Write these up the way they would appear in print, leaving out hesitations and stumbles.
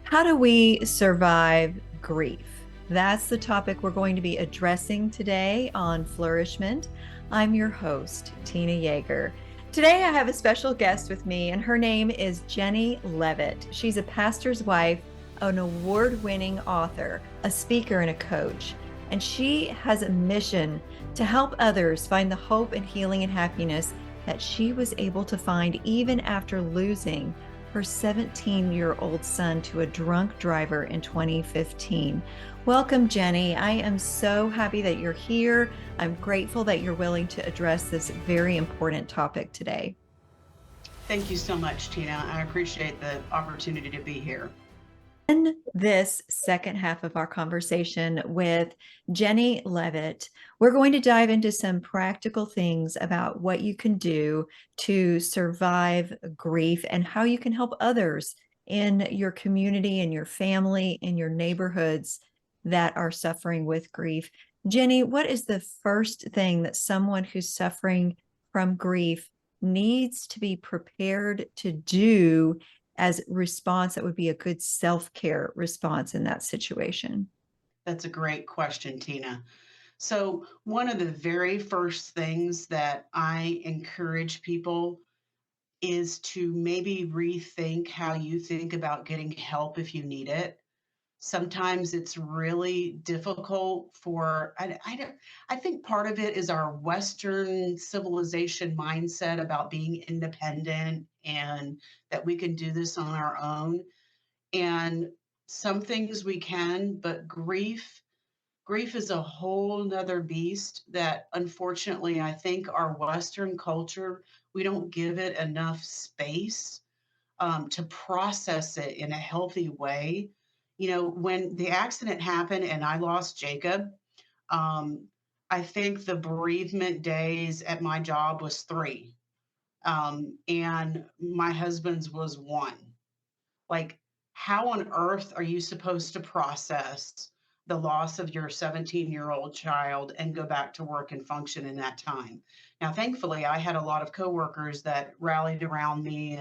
How do we survive grief? That's the topic we're going to be addressing today on Flourish-Meant. I'm your host, Tina Yeager. Today, I have a special guest with me, and her name is Jenny Leavitt. She's a pastor's wife, an award-winning author, a speaker, and a coach. And she has a mission to help others find the hope and healing and happiness that she was able to find even after losing her 17-year-old son to a drunk driver in 2015. Welcome, Jenny. I am so happy that you're here. I'm grateful that you're willing to address this very important topic today. Thank you so much, Tina. I appreciate the opportunity to be here. In this second half of our conversation with Jenny Leavitt, we're going to dive into some practical things about what you can do to survive grief and how you can help others in your community, in your family, in your neighborhoods that are suffering with grief. Jenny, what is the first thing that someone who's suffering from grief needs to be prepared to do as response that would be a good self-care response in that situation? That's a great question, Tina. So, one of the very first things that I encourage people is to maybe rethink how you think about getting help if you need it. Sometimes it's really difficult I think part of it is our Western civilization mindset about being independent and that we can do this on our own. And some things we can, but grief is a whole nother beast that unfortunately I think our Western culture, we don't give it enough space to process it in a healthy way. You know, when the accident happened and I lost Jacob, um, I think the bereavement days at my job was 3, and my husband's was 1. Like, how on earth are you supposed to process the loss of your 17-year-old child and go back to work and function in that time? Now, thankfully, I had a lot of coworkers that rallied around me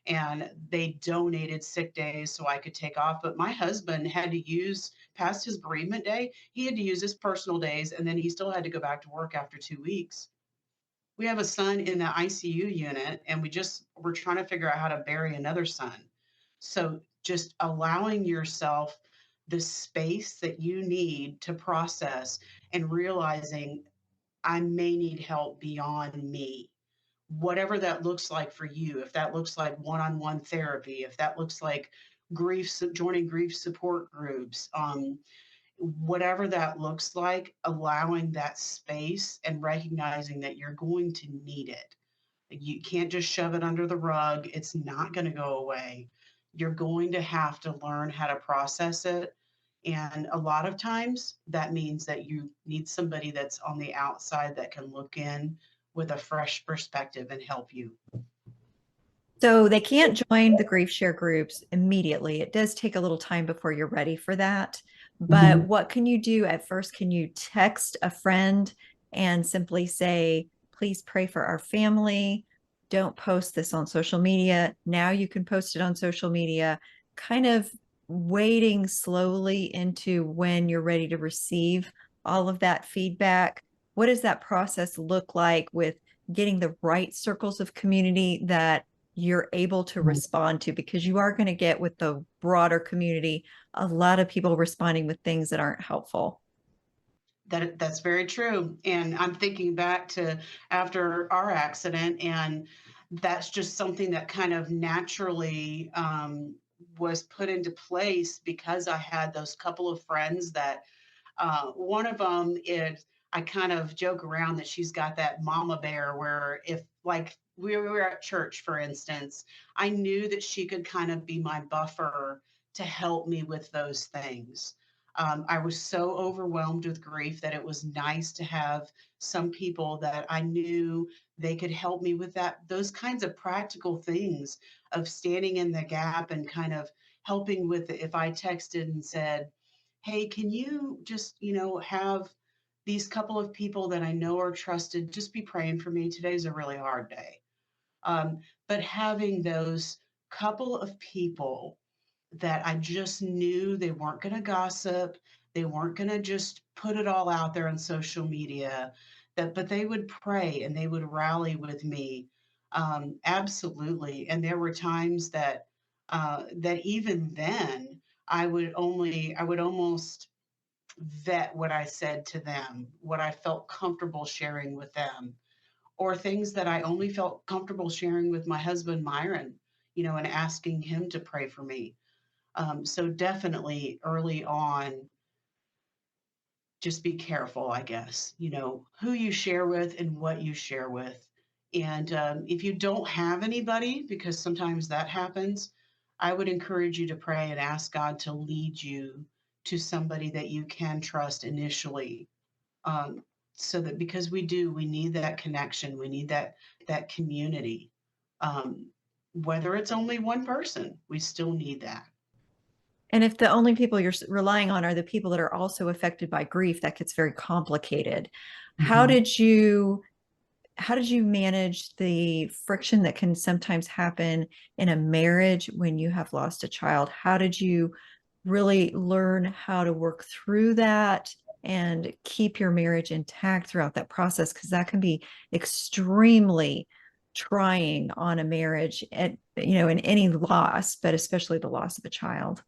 and they donated sick days so I could take off. But my husband had to use past his bereavement day, he had to use his personal days, and then he still had to go back to work after 2 weeks. We have a son in the ICU unit, and we're trying to figure out how to bury another son. So just allowing yourself the space that you need to process and realizing I may need help beyond me. Whatever that looks like for you, if that looks like one-on-one therapy, if that looks like joining grief support groups, whatever that looks like, allowing that space and recognizing that you're going to need it. You can't just shove it under the rug. It's not going to go away. You're going to have to learn how to process it. And a lot of times that means that you need somebody that's on the outside that can look in with a fresh perspective and help you. So they can't join the grief share groups immediately. It does take a little time before you're ready for that. But Mhm. what can you do at first? Can you text a friend and simply say, please pray for our family? Don't post this on social media. Now you can post it on social media, kind of waiting slowly into when you're ready to receive all of that feedback. What does that process look like with getting the right circles of community that you're able to respond to? Because you are going to get with the broader community a lot of people responding with things that aren't helpful. That's very true. And I'm thinking back to after our accident, and that's just something that kind of naturally was put into place because I had those couple of friends that one of them is, I kind of joke around that she's got that mama bear where if like we were at church, for instance, I knew that she could kind of be my buffer to help me with those things. I was so overwhelmed with grief that it was nice to have some people that I knew they could help me with those kinds of practical things of standing in the gap and kind of helping with it. If I texted and said, hey, can you just, have these couple of people that I know are trusted, just be praying for me. Today's a really hard day. But having those couple of people that I just knew they weren't going to gossip. They weren't going to just put it all out there on social media, but they would pray and they would rally with me. Absolutely. And there were times that even then I would almost vet what I said to them, what I felt comfortable sharing with them, or things that I only felt comfortable sharing with my husband, Myron, and asking him to pray for me. So definitely early on, just be careful, I guess, who you share with and what you share with. And if you don't have anybody, because sometimes that happens, I would encourage you to pray and ask God to lead you to somebody that you can trust initially. Um, so that because we need that connection, we need that community. Um, Whether it's only one person, we still need that. And if the only people you're relying on are the people that are also affected by grief, that gets very complicated. How Mhm. did you how did you manage the friction that can sometimes happen in a marriage when you have lost a child? How did you really learn how to work through that and keep your marriage intact throughout that process? Because that can be extremely trying on a marriage at in any loss, but especially the loss of a child.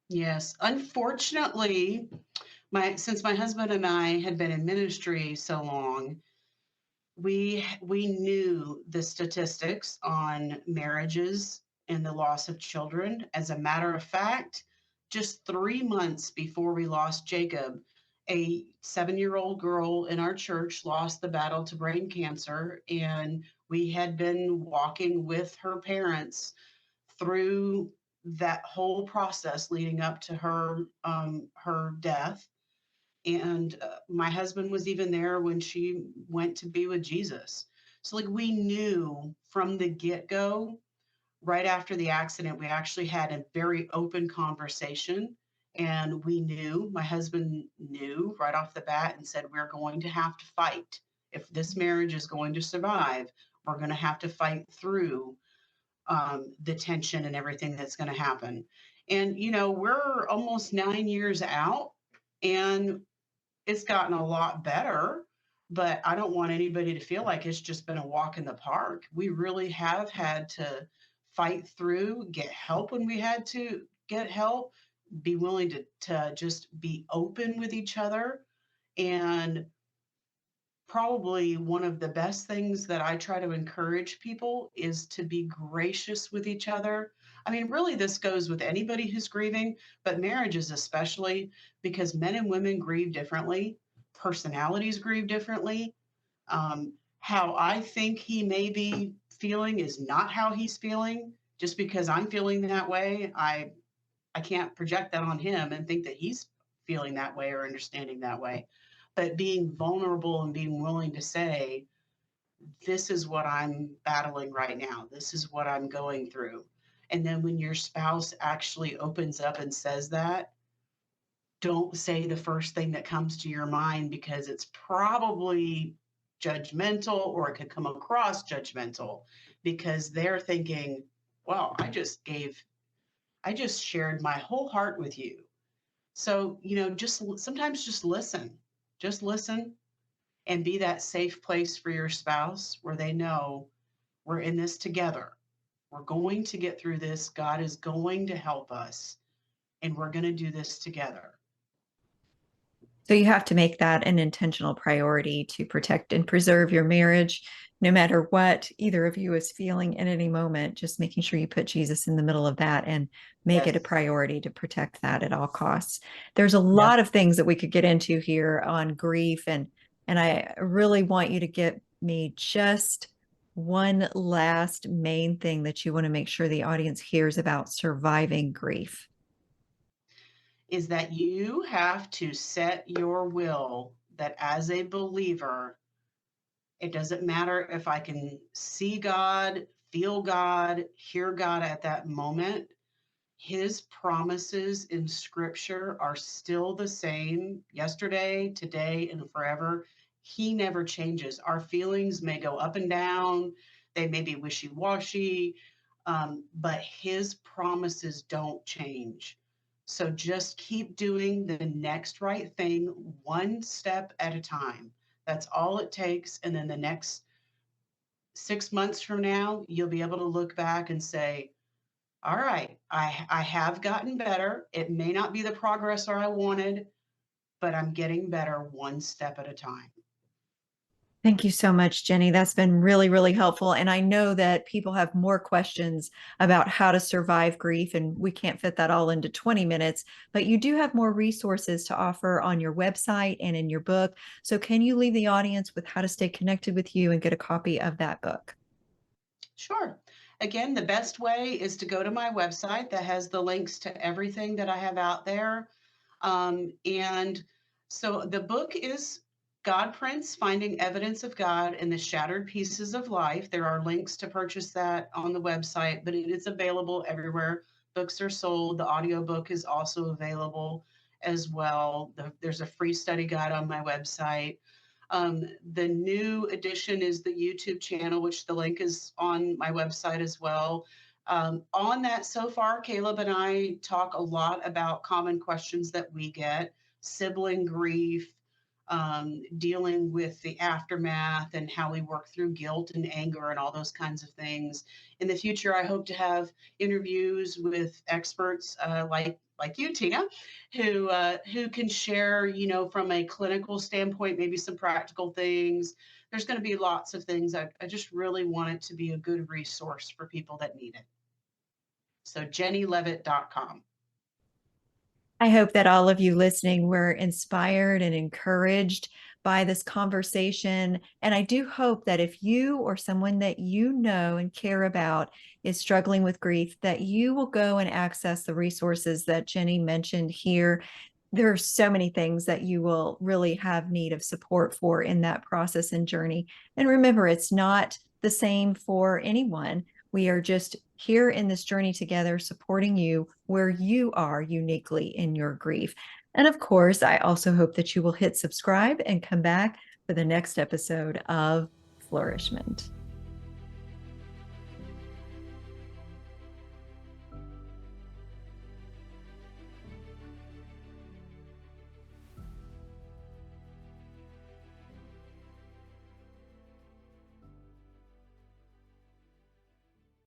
Yes, unfortunately, my since my husband and I had been in ministry so long, we knew the statistics on marriages and the loss of children. As a matter of fact, just 3 months before we lost Jacob, a 7-year-old girl in our church lost the battle to brain cancer, and we had been walking with her parents through that whole process leading up to her death. And my husband was even there when she went to be with Jesus. So, like, we knew from the get go, right after the accident, we actually had a very open conversation. And we knew, my husband knew right off the bat and said, we're going to have to fight. If this marriage is going to survive, we're going to have to fight through the tension and everything that's going to happen. And, we're almost 9 years out, and it's gotten a lot better, but I don't want anybody to feel like it's just been a walk in the park. We really have had to fight through, get help when we had to get help, be willing to just be open with each other. And probably one of the best things that I try to encourage people is to be gracious with each other. I mean, really, this goes with anybody who's grieving, but marriages especially, because men and women grieve differently, personalities grieve differently. How I think he may be feeling is not how he's feeling. Just because I'm feeling that way, I can't project that on him and think that he's feeling that way or understanding that way. But being vulnerable and being willing to say, this is what I'm battling right now, this is what I'm going through. And then when your spouse actually opens up and says that, don't say the first thing that comes to your mind because it's probably judgmental or it could come across judgmental because they're thinking, well, I just shared my whole heart with you. So, just sometimes just listen and be that safe place for your spouse where they know we're in this together. We're going to get through this. God is going to help us, and we're going to do this together. So you have to make that an intentional priority to protect and preserve your marriage, no matter what either of you is feeling in any moment, just making sure you put Jesus in the middle of that and make it a Yes. priority to protect that at all costs. There's a Yep. lot of things that we could get into here on grief, and I really want you to get me just one last main thing that you want to make sure the audience hears about surviving grief. Is that you have to set your will that as a believer, it doesn't matter if I can see God, feel God, hear God at that moment. His promises in scripture are still the same yesterday, today, and forever. He never changes. Our feelings may go up and down, they may be wishy washy. but his promises don't change. So just keep doing the next right thing one step at a time. That's all it takes. And then the next 6 months from now, you'll be able to look back and say, all right, I have gotten better. It may not be the progress I wanted, but I'm getting better one step at a time. Thank you so much, Jenny. That's been really, really helpful. And I know that people have more questions about how to survive grief, and we can't fit that all into 20 minutes, but you do have more resources to offer on your website and in your book. So, can you leave the audience with how to stay connected with you and get a copy of that book? Sure. Again, the best way is to go to my website that has the links to everything that I have out there. And so the book is God Prince Finding Evidence of God in the Shattered Pieces of Life. There are links to purchase that on the website, but it is available everywhere books are sold. The audiobook is also available as well. There's a free study guide on my website. The new edition is the YouTube channel, which the link is on my website as well. On that, so far, Caleb and I talk a lot about common questions that we get, sibling grief, dealing with the aftermath, and how we work through guilt and anger and all those kinds of things. In the future, I hope to have interviews with experts like you, Tina, who can share, from a clinical standpoint, maybe some practical things. There's going to be lots of things. I just really want it to be a good resource for people that need it. So jennyleavitt.com. I hope that all of you listening were inspired and encouraged by this conversation. And I do hope that if you or someone that you know and care about is struggling with grief, that you will go and access the resources that Jenny mentioned here. There are so many things that you will really have need of support for in that process and journey. And remember, it's not the same for anyone. We are just here in this journey together, supporting you where you are uniquely in your grief. And of course, I also hope that you will hit subscribe and come back for the next episode of Flourishment.